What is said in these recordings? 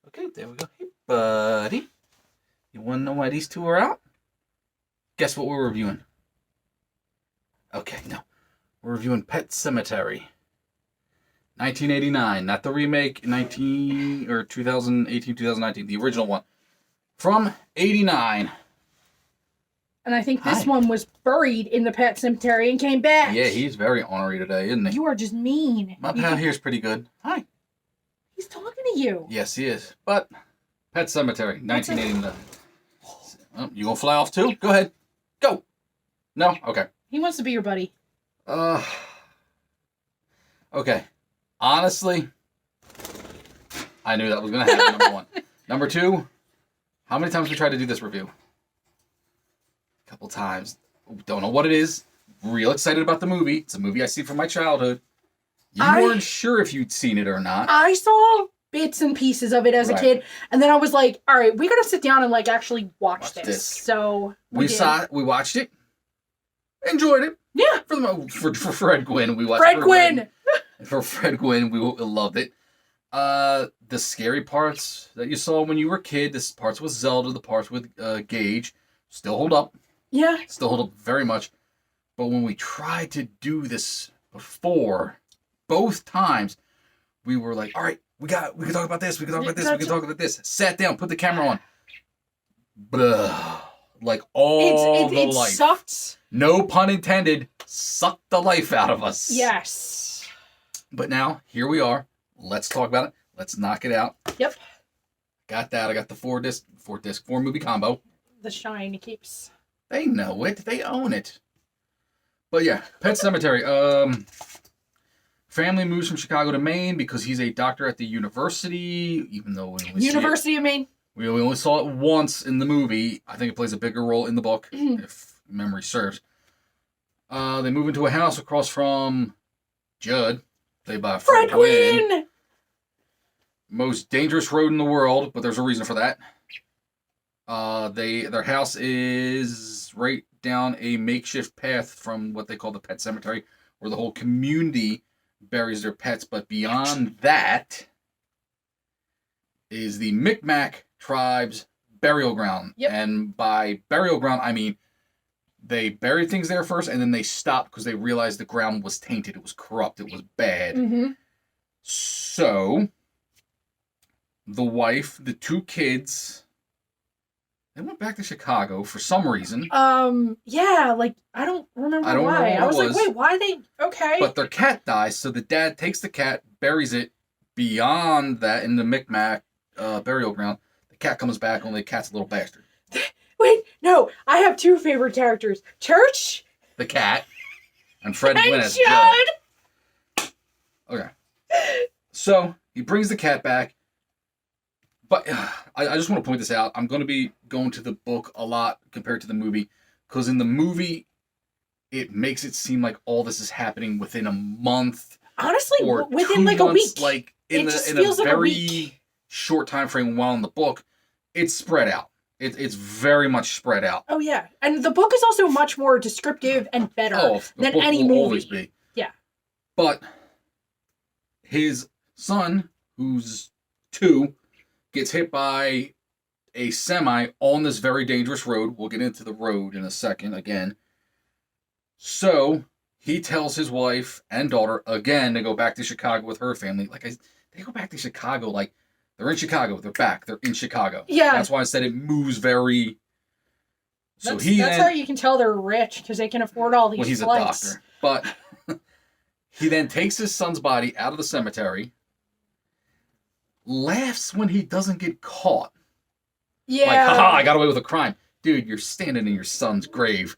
Okay, there we go. Hey, buddy. You want to know why these two are out? Guess what we're reviewing? Okay, no. We're reviewing Pet Sematary. 1989, not the remake, 2018, 2019, the original one. From 89. And I think this Hi. one was buried in the Pet Sematary and came back. Yeah, he's very ornery today, isn't he? You are just mean. My pal here's pretty good. Hi. He's talking to you. Yes, he is. But Pet Sematary, 1989. Oh, you gonna fly off too? Go ahead. Go. No? Okay. He wants to be your buddy. Okay. Honestly, I knew that was gonna happen, number one. Number two, how many times we tried to do this review? A couple times. Don't know what it is. Real excited about the movie. It's a movie I see from my childhood. You weren't sure if you'd seen it or not. I saw bits and pieces of it as a kid, and then I was like, all right, we gotta sit down and like actually watch this. So we watched it, enjoyed it. Yeah. For Fred Gwynn, we watched Fred Gwynn. For Fred Gwynn, we loved it. The scary parts that you saw when you were a kid, the parts with Zelda, the parts with Gage, still hold up. Yeah. Still hold up very much. But when we tried to do this before, both times, we were like, all right, we can talk about this, we can talk about this, we can talk about this. Sat down, put the camera on. Blah. Like all the life. It sucked. No pun intended, sucked the life out of us. Yes. But now, here we are. Let's talk about it. Let's knock it out. Yep. Got that. I got the four movie combo. The shine keeps. They know it. They own it. But yeah, Pet Sematary. Family moves from Chicago to Maine because he's a doctor at the university, even though we only University of Maine. We only saw it once in the movie. I think it plays a bigger role in the book, if memory serves. They move into a house across from Judd, played by Fred Gwynn. Most dangerous road in the world, but there's a reason for that. Their house is right down a makeshift path from what they call the Pet Sematary, where the whole community buries their pets. But beyond that is the Micmac tribe's burial ground. Yep. And by burial ground, I mean they buried things there first, and then they stopped because they realized the ground was tainted. It was corrupt. It was bad. Mm-hmm. So the wife, the two kids, they went back to Chicago for some reason. Yeah, like, I don't remember why. I was like, wait, why they... Okay. But their cat dies, so the dad takes the cat, buries it beyond that in the Micmac burial ground. The cat comes back, only the cat's a little bastard. Wait, no, I have two favorite characters. Church? The cat. And Fred Gwynn as Judd. Okay. So, he brings the cat back. But I just want to point this out. I'm going to be going to the book a lot compared to the movie. Because in the movie, it makes it seem like all this is happening within a month. Honestly, or within 2 like months, a week. Like in a like very short time frame, while in the book, it's spread out. It's very much spread out. Oh, yeah. And the book is also much more descriptive and better than any movie. Always be. Yeah. But his son, who's 2, gets hit by a semi on this very dangerous road. We'll get into the road in a second again. So he tells his wife and daughter again to go back to Chicago with her family. They go back to Chicago like they're in Chicago. They're back. They're in Chicago. Yeah. That's why I said it moves very. So that's how you can tell they're rich, because they can afford all these he's flights. A doctor. But he then takes his son's body out of the cemetery. Laughs when he doesn't get caught. Yeah. Like, haha, I got away with a crime. Dude, you're standing in your son's grave.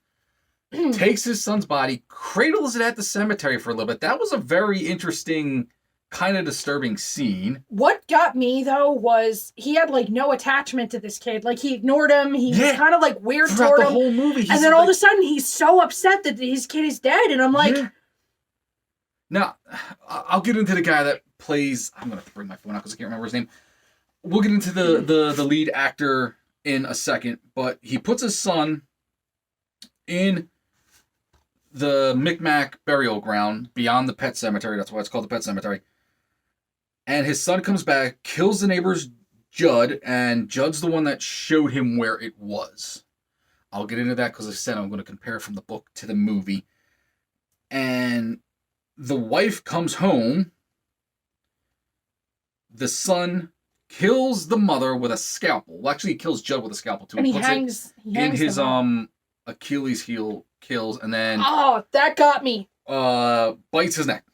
Takes his son's body, cradles it at the cemetery for a little bit. That was a very interesting, kind of disturbing scene. What got me, though, was he had, like, no attachment to this kid. Like, he ignored him. He was kind of, like, weird toward him. The whole movie. And then all of a sudden, he's so upset that his kid is dead. And I'm like... Yeah. Now, I'll get into the guy that plays... I'm going to have to bring my phone out because I can't remember his name. We'll get into the lead actor in a second. But he puts his son in the Micmac burial ground beyond the Pet Cemetery. That's why it's called the Pet Cemetery. And his son comes back, kills the neighbor's Judd, and Judd's the one that showed him where it was. I'll get into that because I said I'm going to compare from the book to the movie. And the wife comes home. The son kills the mother with a scalpel. Well, actually, he kills Judd with a scalpel too. And he hangs in his them up. Achilles heel, kills, and then that got me. Bites his neck.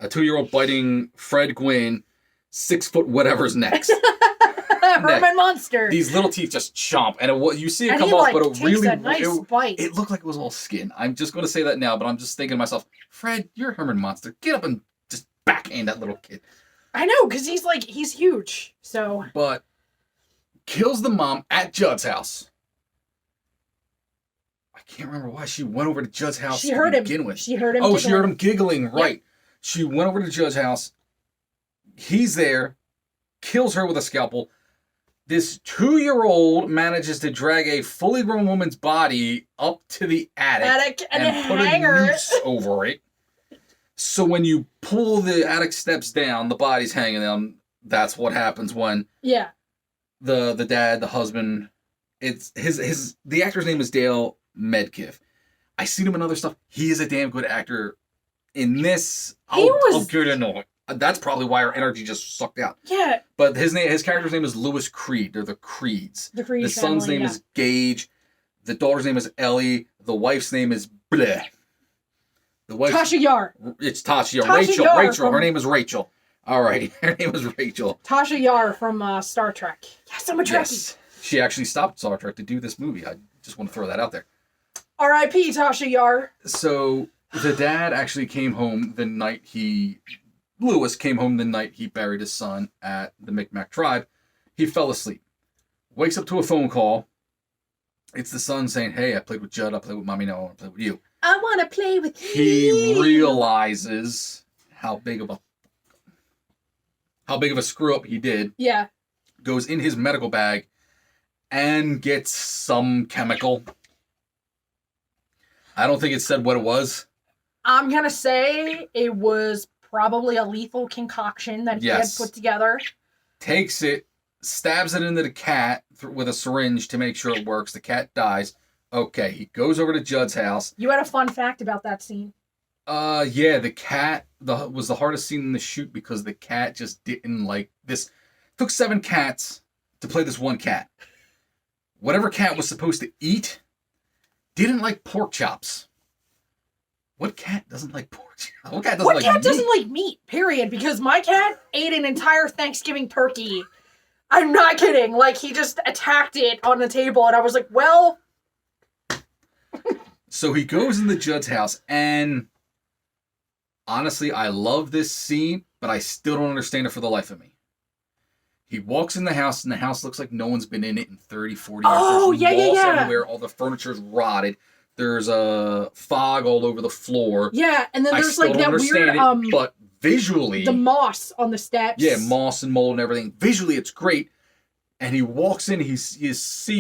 A 2-year-old biting Fred Gwynn, 6 foot whatever's neck. Herman Monster. These little teeth just chomp, and you see it and come he, off, like, but it really a nice bite. It looked like it was all skin. I'm just going to say that now, but I'm just thinking to myself, Fred, you're a Herman Monster. Get up and just backhand that little kid. I know, because he's huge. So, but kills the mom at Judd's house. I can't remember why she went over to Judd's house she heard him. With. She heard him. Oh, giggling. She heard him giggling. Right. Yep. She went over to Judd's house. He's there. Kills her with a scalpel. This 2-year-old manages to drag a fully grown woman's body up to the attic and put a noose over it. So when you pull the attic steps down, the body's hanging down. That's what happens when the dad, the husband, it's the actor's name is Dale Medkiff. I seen him in other stuff. He is a damn good actor. In this, I'll get into it. That's probably why our energy just sucked out. Yeah. But his character's name is Lewis Creed. They're the Creeds. The Creed son's family, name is Gage. The daughter's name is Ellie. The wife's name is Bleh. Tasha Yar. It's Tasha Yar. Rachel. Her name is Rachel. All right. Her name is Rachel. Tasha Yar from Star Trek. Yes, I'm a Trekkie. Yes. She actually stopped Star Trek to do this movie. I just want to throw that out there. R.I.P. Tasha Yar. So the dad actually came home the night Lewis came home the night he buried his son at the Micmac tribe. He fell asleep. Wakes up to a phone call. It's the son saying, "Hey, I played with Judd. I played with Mommy. Now I want to play with you. I want to play with you." He realizes how big of a screw up he did. Yeah. Goes in his medical bag and gets some chemical. I don't think it said what it was. I'm going to say it was probably a lethal concoction that he had put together. Takes it, stabs it into the cat with a syringe to make sure it works. The cat dies. Okay, he goes over to Judd's house. You had a fun fact about that scene. Yeah, the cat was the hardest scene in the shoot because the cat just didn't like this. Took 7 cats to play this one cat. Whatever cat was supposed to eat didn't like pork chops. What cat doesn't like pork chops? What cat doesn't like meat? Period. Because my cat ate an entire Thanksgiving turkey. I'm not kidding. Like, he just attacked it on the table, and I was like, well. So he goes into Judd's house, and honestly, I love this scene, but I still don't understand it for the life of me. He walks in the house, and the house looks like no one's been in it in 30, 40 years. Oh, There's walls everywhere. All the furniture's rotted. There's a fog all over the floor. Yeah, and then there's like that weird but visually the moss on the steps. Yeah, moss and mold and everything. Visually it's great. And he walks in,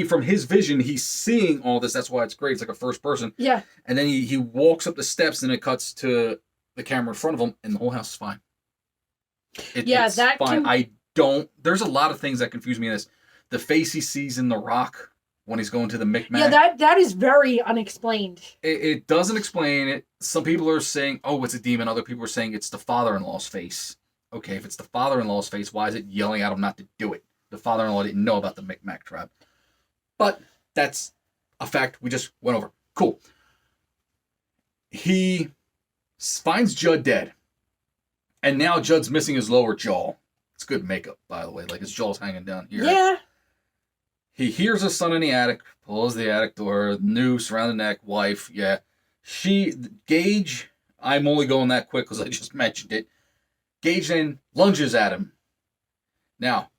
from his vision, he's seeing all this. That's why it's great. It's like a first person. Yeah. And then he walks up the steps and it cuts to the camera in front of him and the whole house is fine. It's fine. There's a lot of things that confuse me in this. The face he sees in The Rock when he's going to the Micmac. Yeah, that is very unexplained. It doesn't explain it. Some people are saying, oh, it's a demon. Other people are saying it's the father-in-law's face. Okay, if it's the father-in-law's face, why is it yelling at him not to do it? The father-in-law didn't know about the Micmac tribe. But that's a fact we just went over. Cool. He finds Judd dead. And now Judd's missing his lower jaw. It's good makeup, by the way. Like, his jaw's hanging down here. Yeah. He hears his son in the attic, pulls the attic door, noose around the neck, wife, yeah. Gage, I'm only going that quick because I just mentioned it. Gage then lunges at him. Now,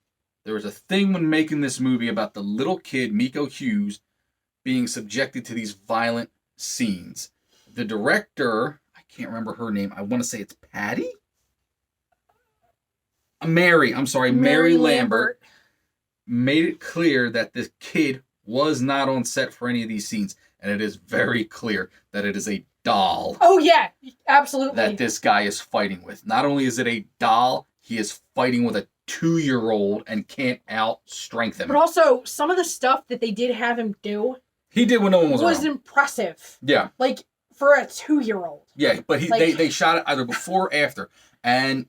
there was a thing when making this movie about the little kid, Miko Hughes, being subjected to these violent scenes. The director, I can't remember her name, I want to say it's Patty? Mary Lambert made it clear that this kid was not on set for any of these scenes. And it is very clear that it is a doll. Oh, yeah, absolutely. That this guy is fighting with. Not only is it a doll, he is fighting with a 2-year-old and can't out-strength him. But also, some of the stuff that they did have him do He did when no one was was around. impressive. Yeah. Like, for a 2-year-old. Yeah, but Like- they shot it either before or after. And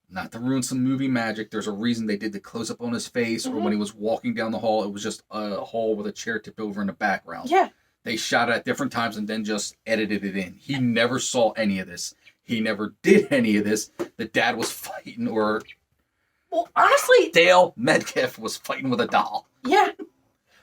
not to ruin some movie magic, there's a reason they did the close-up on his face, or when he was walking down the hall, it was just a hall with a chair tipped over in the background. Yeah. They shot it at different times and then just edited it in. He never saw any of this. He never did any of this. The dad was fighting, or Well, honestly, Dale Metcalf was fighting with a doll. yeah.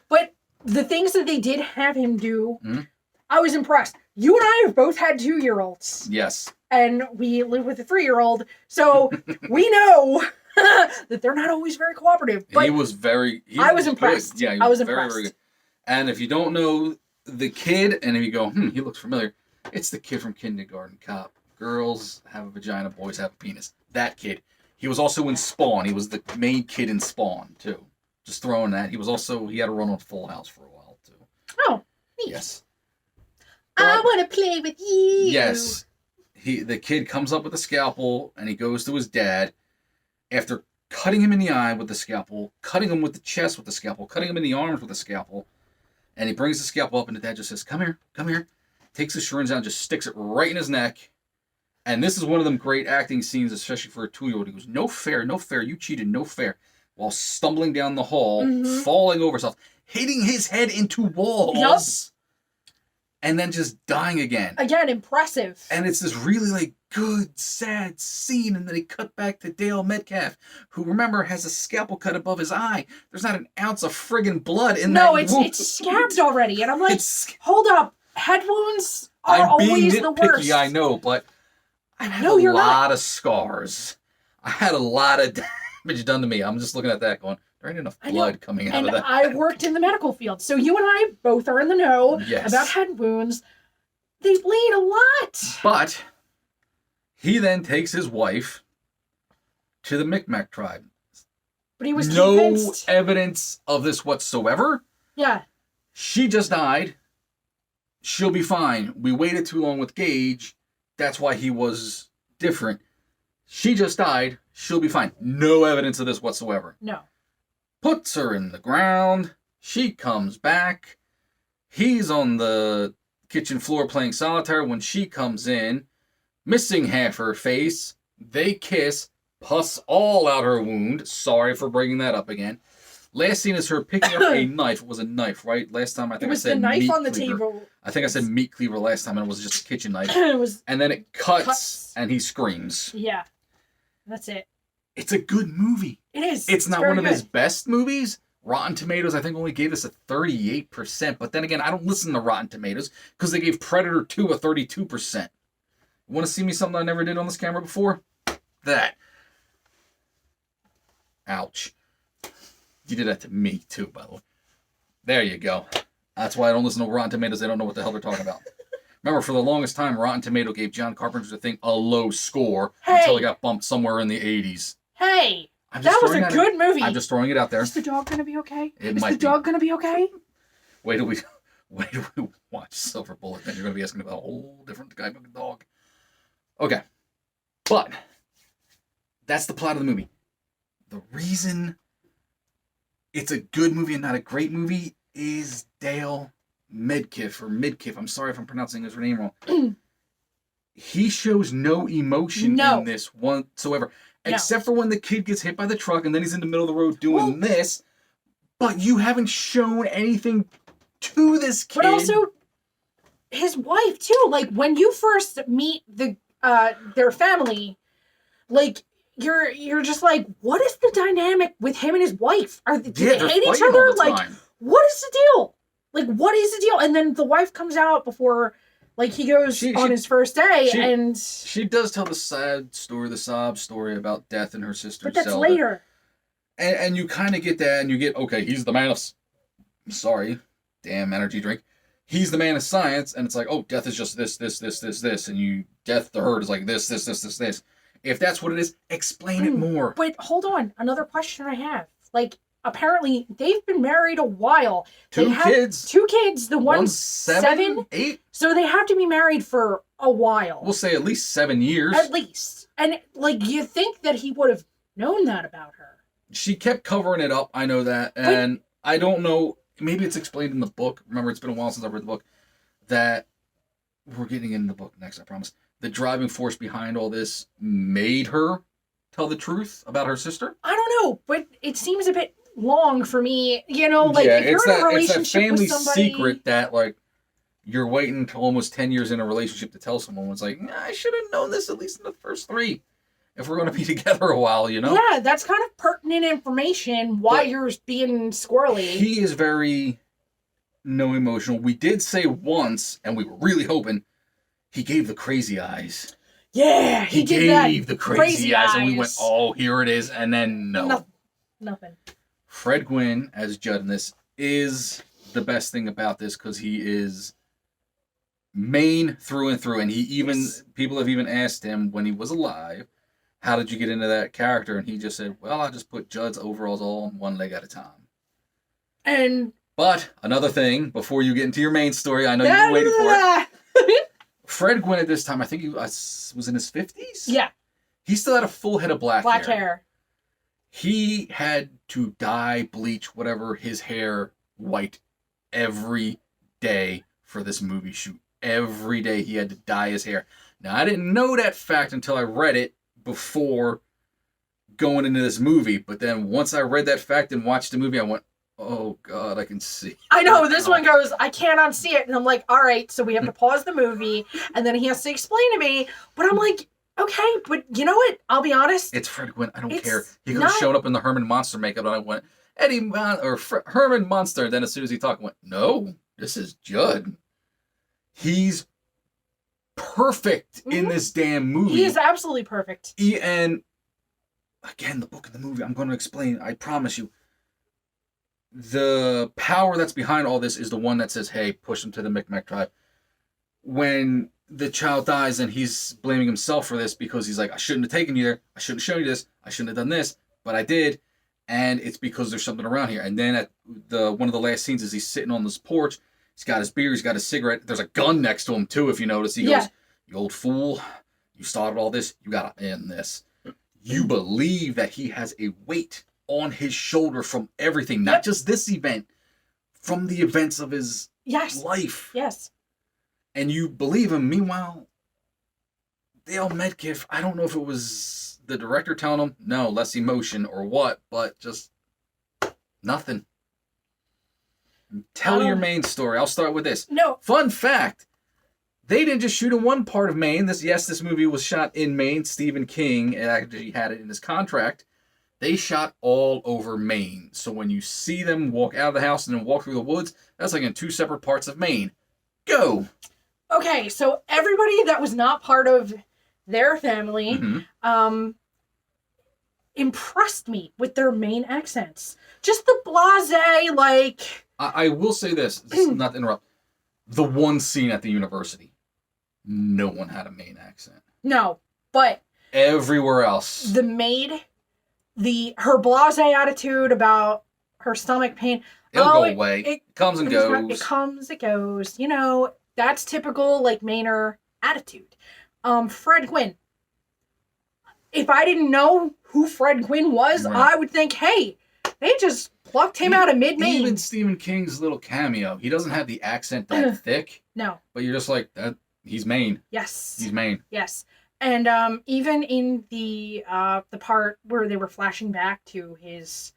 But the things that they did have him do, Mhm. I was impressed. You and I have both had 2-year-olds. Yes. And we live with a 3-year-old. So we know that they're not always very cooperative. But He was very... I was impressed. Good. Yeah, he I was very, impressed. very good. And if you don't know the kid, and if you go, he looks familiar, it's the kid from Kindergarten Cop. Girls have a vagina, boys have a penis. That kid. He was also in Spawn. He was the main kid in Spawn, too. Just throwing that. He had a run on Full House for a while, too. Oh, neat. Yes. I want to play with you. Yes. The kid comes up with a scalpel, and he goes to his dad after cutting him in the eye with the scalpel, cutting him with the chest with the scalpel, cutting him in the arms with the scalpel, and he brings the scalpel up, and the dad just says, come here, takes the syringe out and just sticks it right in his neck. And this is one of them great acting scenes, especially for a 2-year-old. He goes, no fair, you cheated, no fair, while stumbling down the hall, falling over himself, hitting his head into walls, Yup. and then just dying again. Again, impressive. And it's this really good, sad scene, and then he cut back to Dale Metcalf, who, remember, has a scalpel cut above his eye. There's not an ounce of friggin' blood in that No, wound. it's scabbed already. And I'm like, It's- hold up. Head wounds are I'm being always the worst. nitpicky, I know, but I've had No, a you're lot of scars. I had a lot of damage done to me. I'm just looking at that going, there ain't enough I know. blood coming out And of that. I worked in the medical field. So you and I both are in the know Yes. about head wounds. They bleed a lot. But he then takes his wife to the Micmac tribe. But he was No convinced. evidence of this whatsoever. Yeah. She just died. She'll be fine. We waited too long with Gage. That's why he was different. She just died. She'll be fine. No evidence of this whatsoever. No. Puts her in the ground. She comes back. He's on the kitchen floor playing solitaire when she comes in, missing half her face. They kiss. Pus all out her wound. Sorry for bringing that up again. Last scene is her picking up a knife. It was a knife, right? Last time I It think was I said the knife meat on the cleaver. table. I think I said meat cleaver last time, and it was just a kitchen knife. It was, And then it cuts, Cuts. and he screams. yeah. That's it. It's a good movie. It is. It's not very one of good. his best movies. Rotten Tomatoes, I think, only gave this a 38%. But then again, I don't listen to Rotten Tomatoes because they gave Predator 2 a 32%. You want to see me something I never did on this camera before? That. Ouch. You did that to me, too, by the way. There you go. That's why I don't listen to Rotten Tomatoes. They don't know what the hell they're talking about. Remember, for the longest time, Rotten Tomato gave John Carpenter's Thing a low score until it got bumped somewhere in the 80s. Hey, I'm that just was throwing a good movie. I'm just throwing it out there. Is the dog gonna be okay? It Is might the be. dog gonna be okay? Wait till we watch Silver Bullet, then you're going to be asking about a whole different type of dog. Okay. But that's the plot of the movie. The reason it's a good movie and not a great movie is Dale Midkiff, or Midkiff. I'm sorry if I'm pronouncing his name wrong. He shows no emotion in this whatsoever. No. Except for when the kid gets hit by the truck and then he's in the middle of the road doing this. But you haven't shown anything to this kid. But also, his wife too. Like when you first meet their family, like you're just like, what is the dynamic with him and his wife? Do they they're hate each fighting other? all the Like, time. what is the deal? Like, what is the deal? And then the wife comes out before, like, he goes on his first day, and she does tell the sad story, the sob story about death and her sister. but that's Zelda. later. And you kind of get that, and you get, okay, he's the man of... Sorry, damn energy drink. He's the man of science, and it's like, oh, death is just this, and death to her is like this. If that's what it is, explain it more. But hold on, another question I have. Like, apparently, they've been married a while. Two kids. Two kids. The one's 7, 8? So they have to be married for a while. We'll say at least 7 years. At least. And, like, you think that he would have known that about her. she kept covering it up. I know that, and I don't know. Maybe it's explained in the book. Remember, it's been a while since I read the book. That we're getting into the book next. I promise. The driving force behind all this made her tell the truth about her sister. I don't know, but it seems a bit long for me. You know, like Yeah, if you're in a relationship it's that family with somebody, secret that like you're waiting till almost 10 years in a relationship to tell someone. It's like, nah, I should have known this at least in the first 3. If we're going to be together a while, you know? Yeah, that's kind of pertinent information while you're being squirrely. He is very no emotional. We did say once, and we were really hoping, he gave the crazy eyes. Yeah, he gave the crazy eyes, and we went, oh, here it is, and then no. Nothing. Fred Gwynne as Judd in this is the best thing about this because he is Maine through and through, and he even people have even asked him when he was alive, how did you get into that character? And he just said, well, I just put Judd's overalls all on one leg at a time. But another thing, before you get into your main story, I know you've been waiting for it. Fred Gwynne at this time, I think he was in his 50s? Yeah. He still had a full head of black hair. hair. He had to dye, bleach, whatever, his hair white every day for this movie shoot. Every day he had to dye his hair. Now, I didn't know that fact until I read it before going into this movie. But then once I read that fact and watched the movie, I went, oh, God, I can see. I know, this one goes, I can't unsee it. And I'm like, all right, so we have to pause the movie. And then he has to explain to me. But I'm like, okay, but you know what? I'll be honest. It's Fred Gwynne. I don't care. He could have shown up in the Herman Monster makeup, and I went, Herman Monster. Then as soon as he talked, I went, no, this is Judd. He's perfect in this damn movie. He is absolutely perfect. And again, the book and the movie, I'm going to explain. I promise you. The power that's behind all this is the one that says, hey, push him to the Micmac tribe. When the child dies and he's blaming himself for this because he's like, I shouldn't have taken you there. I shouldn't have shown you this. I shouldn't have done this, but I did. And it's because there's something around here. And then at one of the last scenes is he's sitting on this porch. He's got his beer. He's got his cigarette. There's a gun next to him too, if you notice. He goes, you old fool. You started all this. You got to end this. You believe that he has a weight on his shoulder from everything, not just this event, from the events of his life. Yes. And you believe him. Meanwhile, Dale Metcalf, I don't know if it was the director telling him, no, less emotion or what, but just nothing. Tell your main story. I'll start with this. No. Fun fact. They didn't just shoot in one part of Maine. This movie was shot in Maine. Stephen King actually had it in his contract. They shot all over Maine. So when you see them walk out of the house and then walk through the woods, that's like in 2 separate parts of Maine. Go! Okay, so everybody that was not part of their family impressed me with their Maine accents. Just the blasé, like... I will say this, not to interrupt. The one scene at the university, no one had a Maine accent. No, but... Everywhere else. The maid, her blasé attitude about her stomach pain... It'll go away. It comes and goes. It comes, it goes. You know, that's typical, like, Mainer attitude. Fred Gwynne. If I didn't know who Fred Gwynne was, I would think, hey, they just plucked him out of mid-Maine. Even Stephen King's little cameo, he doesn't have the accent that thick. No. But you're just like, he's Maine. Yes. He's Maine. Yes. And even in the part where they were flashing back to his...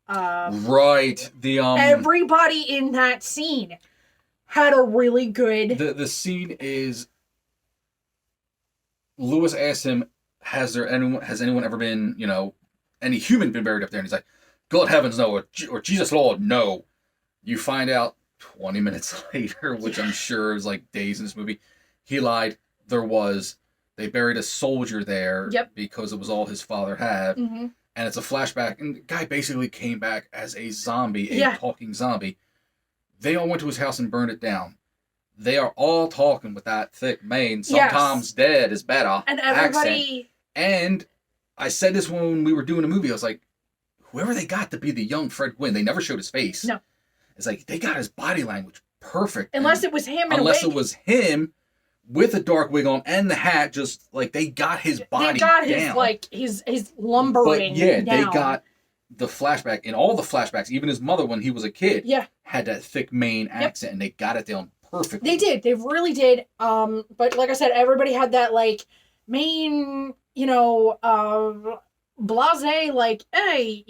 right. Everybody in that scene had a really good... The scene is... Lewis asked him, has anyone ever been, any human been buried up there? And he's like, God heavens, no. Or Jesus Lord, no. You find out 20 minutes later, which I'm sure is like days in this movie. He lied. There was. They buried a soldier there because it was all his father had. Mm-hmm. And it's a flashback. And the guy basically came back as a zombie, a talking zombie. They all went to his house and burned it down. They are all talking with that thick Maine. Sometimes dead is better. And everybody... accent. And I said this when we were doing the movie. I was like, whoever they got to be the young Fred Gwynne, they never showed his face. No. It's like, they got his body language perfect. Unless it was him in a wig. Unless it was him with a dark wig on and the hat, just like they got his body down. They got his lumbering But yeah, down. they got the flashback, in all the flashbacks, even his mother when he was a kid, Yeah. had that thick Maine accent, and they got it down perfectly. They did. They really did. But like I said, everybody had that like main, blase, like, hey,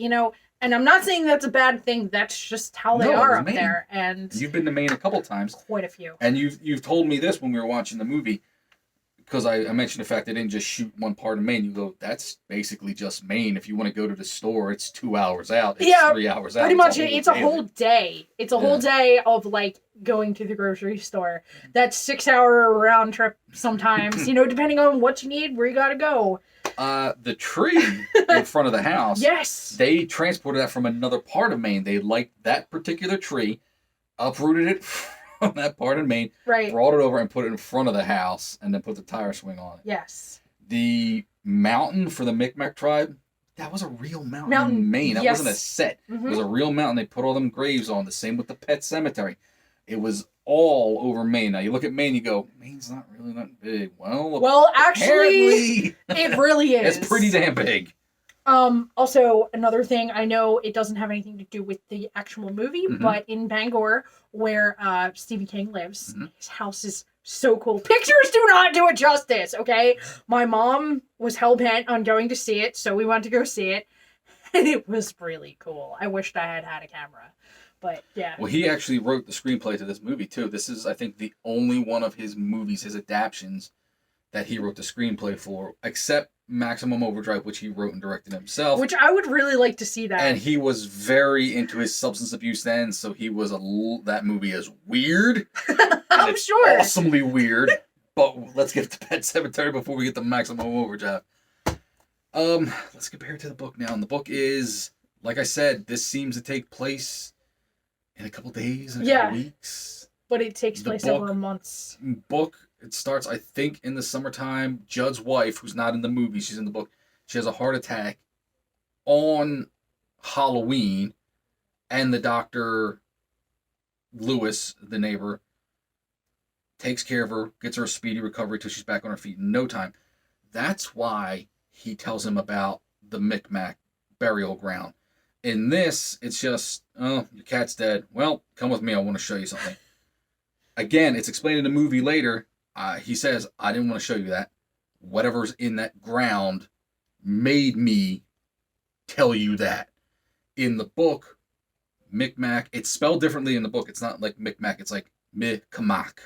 and I'm not saying that's a bad thing. That's just how they No, it are was up Maine. there. And You've been to Maine a couple times. quite a few. And you've told me this when we were watching the movie, because I mentioned the fact they didn't just shoot one part of Maine. You go, that's basically just Maine. If you want to go to the store, it's 2 hours out. It's 3 hours out. Pretty much, it's a whole day. It's a whole day of like going to the grocery store. That's 6-hour round trip sometimes. Depending on what you need, where you gotta go. The tree in front of the house. Yes. They transported that from another part of Maine. They liked that particular tree, uprooted it from that part of Maine, right, brought it over and put it in front of the house, and then put the tire swing on it. Yes. The mountain for the Micmac tribe, that was a real mountain in Maine. That wasn't a set. Mm-hmm. It was a real mountain. They put all them graves on. The same with the Pet Sematary. It was all over Maine. Now you look at Maine, you go, Maine's not really that big. Well, actually, it really is. It's pretty damn big. Also, another thing, I know it doesn't have anything to do with the actual movie, but in Bangor, where Stephen King lives, his house is so cool. Pictures do not do it justice, okay? My mom was hell-bent on going to see it, so we went to go see it, and it was really cool. I wished I had had a camera, but yeah. Well, he actually wrote the screenplay to this movie, too. This is, I think, the only one of his movies, his adaptions, that he wrote the screenplay for, except Maximum Overdrive, which he wrote and directed himself. Which I would really like to see that. And he was very into his substance abuse then, so he was that movie is weird. I'm sure. Awesomely weird. But let's get to Pet Sematary before we get to Maximum Overdrive. Let's compare it to the book now. And the book is, like I said, this seems to take place in a couple days, in a couple weeks. But it takes place over months. Book, it starts, I think, in the summertime. Judd's wife, who's not in the movie, she's in the book, she has a heart attack on Halloween, and the doctor, Lewis, the neighbor, takes care of her, gets her a speedy recovery till she's back on her feet in no time. That's why he tells him about the Micmac burial ground. In this, it's just, oh, your cat's dead. Well, come with me, I want to show you something. Again, it's explained in the movie later. He says, I didn't want to show you that. Whatever's in that ground made me tell you that. In the book, Micmac, it's spelled differently in the book. It's not like Micmac, it's like Micmac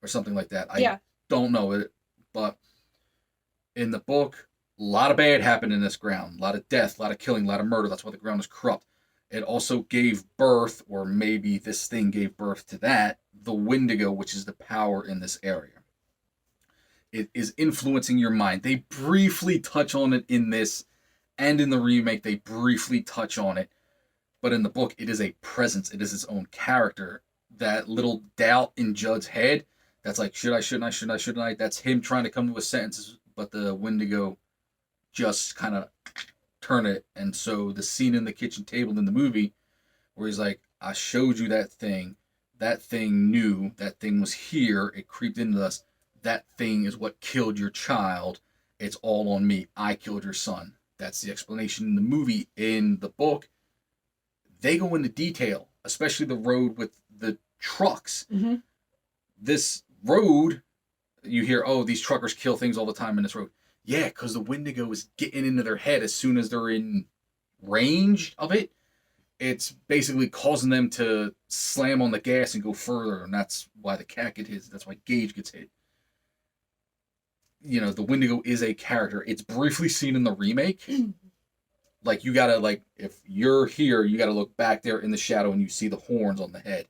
or something like that. I don't know it, but in the book, a lot of bad happened in this ground. A lot of death, a lot of killing, a lot of murder. That's why the ground is corrupt. It also gave birth, or maybe this thing gave birth to that, the Wendigo, which is the power in this area. It is influencing your mind. They briefly touch on it in this, and in the remake, they briefly touch on it. But in the book, it is a presence. It is its own character. That little doubt in Judd's head, that's like, should I, shouldn't I? That's him trying to come to a sentence, but the Wendigo just kind of turn it. And so the scene in the kitchen table in the movie where he's like, I showed you that thing knew, that thing was here, it creeped into us, that thing is what killed your child, it's all on me, I killed your son. That's the explanation in the movie. In the book, they go into detail, especially the road with the trucks. This road, you hear, oh, these truckers kill things all the time in this road. Yeah, because the Wendigo is getting into their head as soon as they're in range of it. It's basically causing them to slam on the gas and go further, and that's why the cat gets hit. That's why Gage gets hit. You know, the Wendigo is a character. It's briefly seen in the remake. Like, you gotta, like, if you're here, you gotta look back there in the shadow and you see the horns on the head.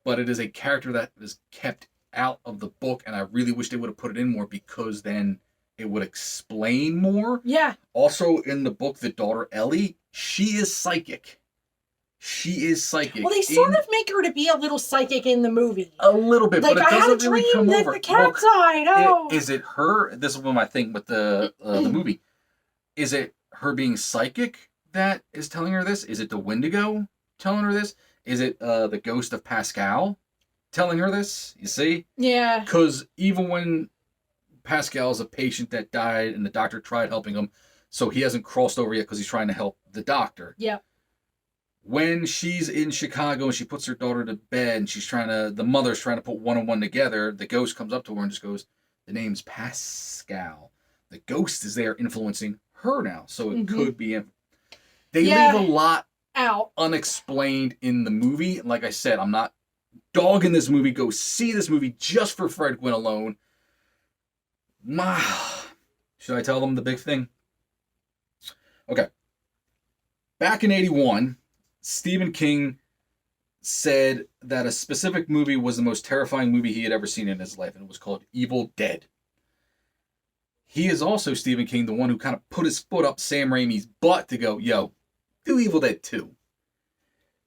But it is a character that is kept out of the book, and I really wish they would have put it in more, because then it would explain more. Yeah. Also, in the book, the daughter, Ellie, she is psychic. Well, they sort of make her to be a little psychic in the movie. A little bit, like, but it doesn't really come over. Like, the cat died. Oh. Is it her? This is one of my thing with the movie. Is it her being psychic that is telling her this? Is it the Wendigo telling her this? Is it the ghost of Pascal telling her this? You see? Yeah. Because even when Pascal's a patient that died and the doctor tried helping him, So he hasn't crossed over yet because he's trying to help the doctor. Yep. When she's in Chicago and she puts her daughter to bed and the mother's trying to put one and one together, the ghost comes up to her and just goes, the name's Pascal. The ghost is there influencing her now. So it could be. They leave a lot out unexplained in the movie. Like I said, I'm not dogging this movie. Go see this movie just for Fred Gwynne alone. Should I tell them the big thing? Okay. Back in 81, Stephen King said that a specific movie was the most terrifying movie he had ever seen in his life, and it was called Evil Dead. He is also, Stephen King, the one who kind of put his foot up Sam Raimi's butt to go, yo, do Evil Dead 2.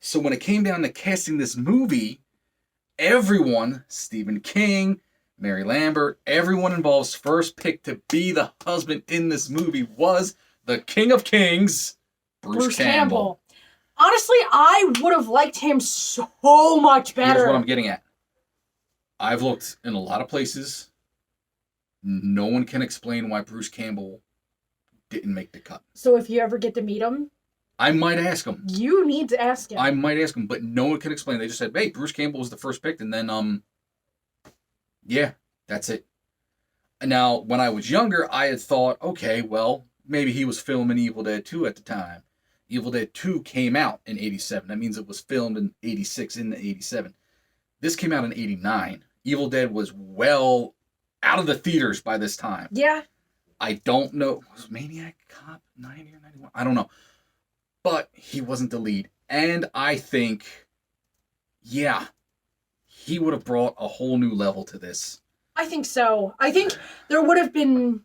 So when it came down to casting this movie, everyone, Stephen King, Mary Lambert, everyone involved's first pick to be the husband in this movie was the King of Kings, Bruce Campbell. Honestly, I would have liked him so much better. Here's what I'm getting at. I've looked in a lot of places. No one can explain why Bruce Campbell didn't make the cut. So if you ever get to meet him, I might ask him. You need to ask him. I might ask him, but no one can explain. They just said, hey, Bruce Campbell was the first pick, and then, yeah, that's it. And now, when I was younger, I had thought, okay, well, maybe he was filming Evil Dead 2 at the time. Evil Dead 2 came out in 87. That means it was filmed in 86 into 87. This came out in 89. Evil Dead was well out of the theaters by this time. Yeah. I don't know. Was Maniac Cop 90 or 91? I don't know. But he wasn't the lead. And I think, yeah, he would have brought a whole new level to this. I think so. I think there would have been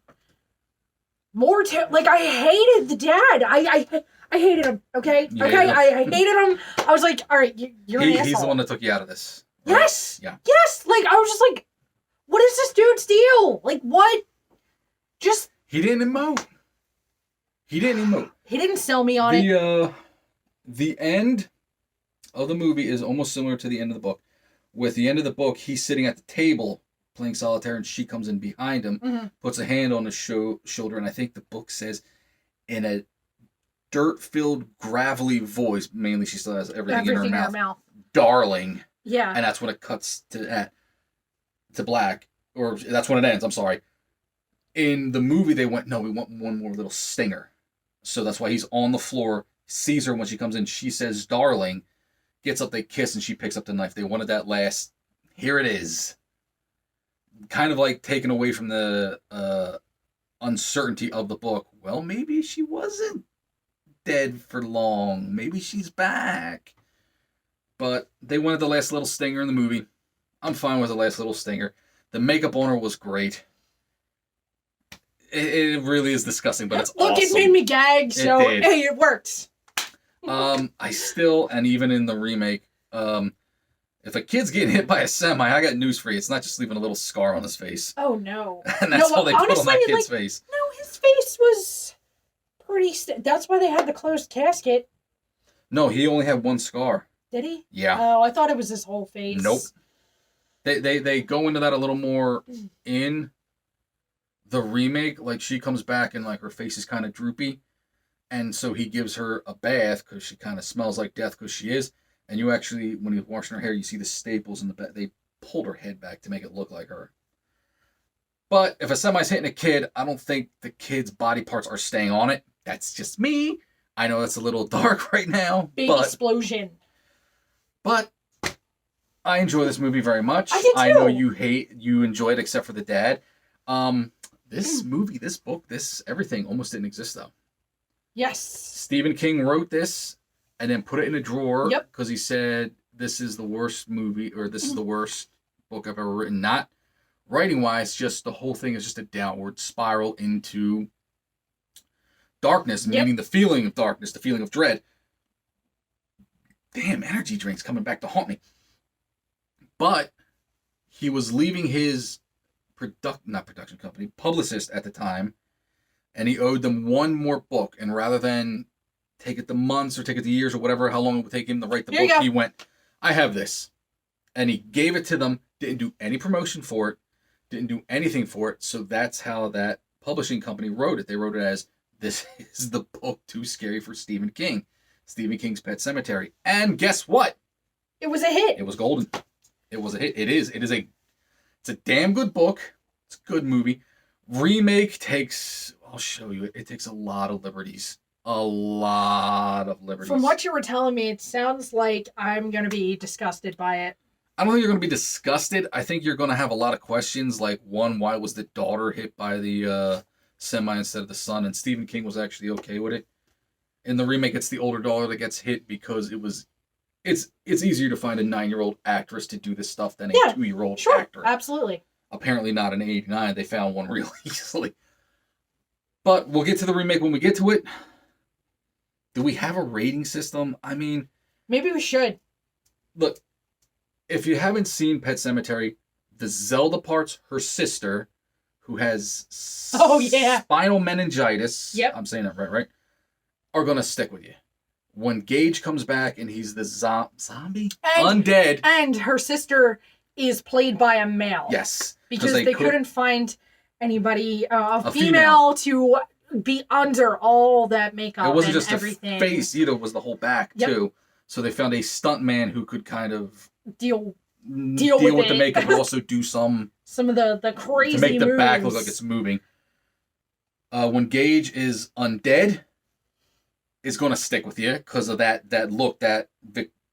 more like, I hated the dad. I hated him, okay? Yeah, okay? I hated him. I was like, all right, you're an asshole. He's the one that took you out of this. Right? Yes! Yeah. Yes! Like, I was just like, what is this dude's deal? Like, what? Just... He didn't emote. He didn't sell me on it. The end of the movie is almost similar to the end of the book. With the end of the book, he's sitting at the table playing solitaire, and she comes in behind him, puts a hand on his shoulder, and I think the book says, in a dirt-filled, gravelly voice, mainly she still has everything in her mouth, darling. Yeah. And that's when it cuts to black, or that's when it ends, I'm sorry. In the movie, they went, no, we want one more little stinger. So that's why he's on the floor, sees her when she comes in, she says, darling, gets up, they kiss, and she picks up the knife. They wanted that last, here it is. Kind of like taken away from the uncertainty of the book. Well, maybe she wasn't dead for long. Maybe she's back. But they wanted the last little stinger in the movie. I'm fine with the last little stinger. The makeup on her was great. It really is disgusting, but it's awesome. It made me gag, so hey, it works. I still, and even in the remake, if a kid's getting hit by a semi, I got news for you. It's not just leaving a little scar on his face. Oh, no. And that's all they put on that kid's face. No, his face was pretty... That's why they had the closed casket. No, he only had one scar. Did he? Yeah. Oh, I thought it was his whole face. Nope. They go into that a little more in the remake. Like, she comes back and, like, her face is kind of droopy. And so he gives her a bath because she kind of smells like death because she is. And you actually, when he's washing her hair, you see the staples in the back. They pulled her head back to make it look like her. But if a semi's hitting a kid, I don't think the kid's body parts are staying on it. That's just me. I know that's a little dark right now. Big explosion. But I enjoy this movie very much. I did too. I know you enjoy it except for the dad. This movie, this book, this everything almost didn't exist though. Yes. Stephen King wrote this and then put it in a drawer because he said this is the worst movie or this is the worst book I've ever written. Not writing wise, just the whole thing is just a downward spiral into darkness, meaning the feeling of darkness, the feeling of dread. Damn, energy drinks coming back to haunt me. But he was leaving his publicist at the time, and he owed them one more book. And rather than take it to months or take it to years or whatever, how long it would take him to write the book, he went, I have this. And he gave it to them, didn't do any promotion for it, didn't do anything for it. So that's how that publishing company wrote it. They wrote it as this is the book too scary for Stephen King. Stephen King's Pet Sematary. And guess what? It was a hit. It was golden. It was a hit. It's a damn good book. It's a good movie. Remake takes, I'll show you, it takes a lot of liberties. A lot of liberties. From what you were telling me, it sounds like I'm going to be disgusted by it. I don't think you're going to be disgusted. I think you're going to have a lot of questions. Like, one, why was the daughter hit by the semi instead of the son? And Stephen King was actually okay with it. In the remake, it's the older daughter that gets hit because it's easier to find a 9-year-old actress to do this stuff than a 2-year-old actor. Absolutely. Apparently not in '89. They found one real easily. But we'll get to the remake when we get to it. Do we have a rating system? I mean, maybe we should. Look, if you haven't seen Pet Sematary, the Zelda part's her sister, who has spinal meningitis. Yep. I'm saying that right? Are going to stick with you. When Gage comes back and he's the zombie? Undead. And her sister is played by a male. Yes. Because they couldn't find anybody, a female to be under all that makeup. It wasn't and just everything. The face either, it was the whole back too. So they found a stunt man who could kind of deal with the makeup, but also do some of the crazy to make the moves. back look like it's moving. When Gage is undead, it's going to stick with you because of that look, that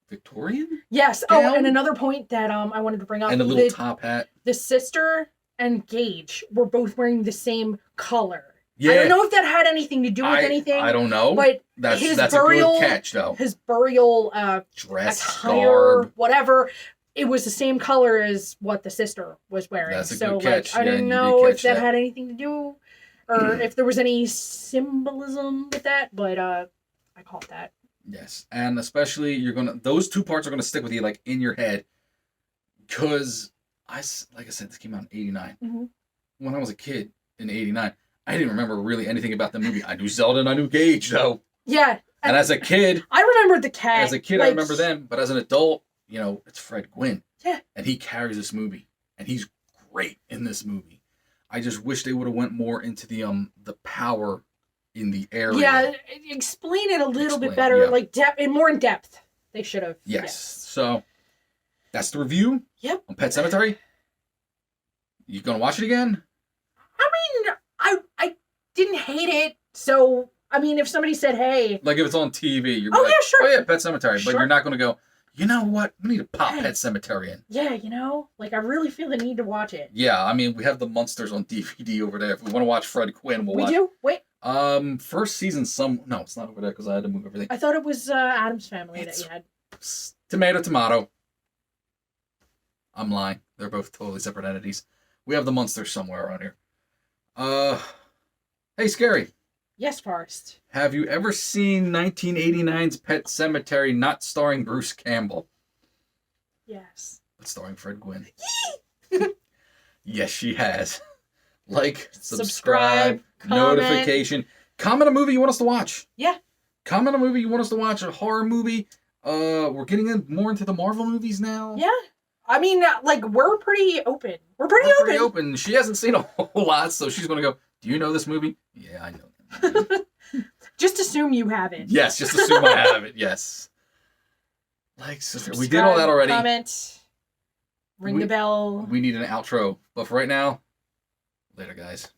Victorian. Yes. gown? Oh, and another point that I wanted to bring up, and the little top hat. The sister and Gage were both wearing the same color. Yeah. I don't know if that had anything to do with anything. I don't know. But that's his a burial good catch, though. His burial dress, attire, garb, whatever, it was the same color as what the sister was wearing. That's a good catch. I didn't know if that had anything to do, or if there was any symbolism with that. But I caught that. Yes, and especially those two parts are gonna stick with you like in your head, because like I said, this came out in '89. Mm-hmm. When I was a kid in '89, I didn't remember really anything about the movie. I knew Zelda and I knew Gage though. Yeah. And as a kid, I remembered the cat. As a kid, I remember them, but as an adult, it's Fred Gwynn. Yeah. And he carries this movie, and he's great in this movie. I just wish they would have went more into the power in the area. Yeah, explain it a little bit better, like more in depth. They should have. Yes. So that's the review. Yep. On Pet Sematary. You gonna watch it again? I mean, I didn't hate it. So I mean, if somebody said, "Hey," like if it's on TV, you're yeah, sure. Oh yeah, Pet Sematary, Sure. but you're not gonna go. You know what? We need to pop Pet Sematary in. Yeah, like I really feel the need to watch it. Yeah, I mean, we have the Monsters on DVD over there. If we want to watch Fred Gwynn, we'll watch. We do? Wait. First season, no, it's not over there because I had to move everything. I thought it was Addams Family that you had. Tomato. I'm lying. They're both totally separate entities. We have the Monsters somewhere around here. Hey, Scary. Yes, Forrest. Have you ever seen 1989's Pet Sematary not starring Bruce Campbell? Yes. But starring Fred Gwynn. Yes, she has. Like, subscribe, notification. Comment a movie you want us to watch. Yeah. Comment a movie you want us to watch, a horror movie. We're getting more into the Marvel movies now. Yeah. I mean, like, we're pretty open. We're pretty open. She hasn't seen a whole lot, so she's going to go, do you know this movie? Yeah, I know. Just assume you have it. Yes, just assume I have it. Yes. Like, we did all that already. Comment. Ring the bell. We need an outro. But for right now, later, guys.